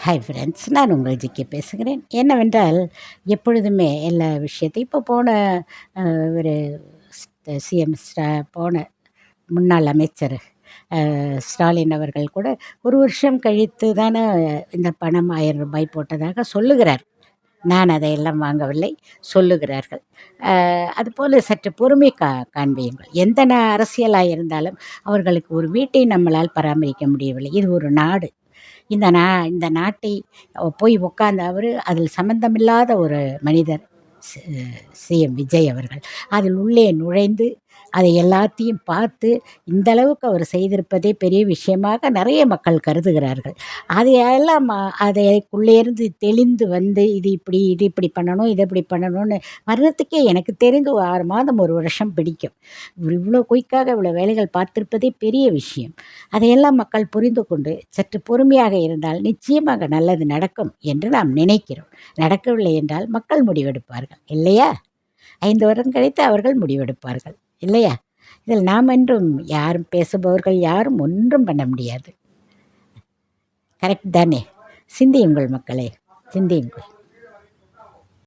Hi friends, நான் உங்கள் GK பேசுகிறேன். என்னவென்றால், எப்பொழுதுமே எல்லா விஷயத்தையும் இப்போ போன ஒரு சிஎம் போன முன்னாள் அமைச்சர் ஸ்டாலின் அவர்கள் கூட 1 வருஷம் கழித்து தானே இந்த பணம் ரூ. 1000 போட்டதாக சொல்லுகிறார். நான் அதையெல்லாம் வாங்கவில்லை, சொல்லுகிறார்கள். அதுபோல சற்று பொறுமை காண்பியுங்கள். எந்த அரசியலாக இருந்தாலும் அவர்களுக்கு ஒரு வீட்டை நம்மளால் பராமரிக்க முடியவில்லை. இது ஒரு நாடு. இந்த நாட்டை போய் உட்கார்ந்து அதில் சம்மந்தமில்லாத ஒரு மனிதர் சி சிஎம் விஜய் அவர்கள். அதில் உள்ளே நுழைந்து அதை எல்லாத்தையும் பார்த்து இந்த அளவுக்கு அவர் செய்திருப்பதே பெரிய விஷயமாக நிறைய மக்கள் கருதுகிறார்கள். அதையெல்லாம் அதற்குள்ளேருந்து தெளிந்து வந்து இது இப்படி பண்ணணும், இது இப்படி பண்ணணும்னு வர்றதுக்கே எனக்கு தெரிந்து 6 மாதம் 1 வருஷம் பிடிக்கும். இவ்வளோ குயிக்காக இவ்வளோ வேலைகள் பார்த்திருப்பதே பெரிய விஷயம். அதையெல்லாம் மக்கள் புரிந்து கொண்டு சற்று பொறுமையாக இருந்தால் நிச்சயமாக நல்லது நடக்கும் என்று நாம் நினைக்கிறோம். நடக்கவில்லை என்றால் மக்கள் முடிவெடுப்பார்கள் இல்லையா? 5 வருடம் கழித்து அவர்கள் முடிவெடுப்பார்கள் இல்லையா? இதில் நாம் என்றும் யாரும் பேசுபவர்கள் யாரும் ஒன்றும் பண்ண முடியாது. கரெக்ட் தானே? சிந்தியுங்கள் மக்களே, சிந்தியுங்கள்.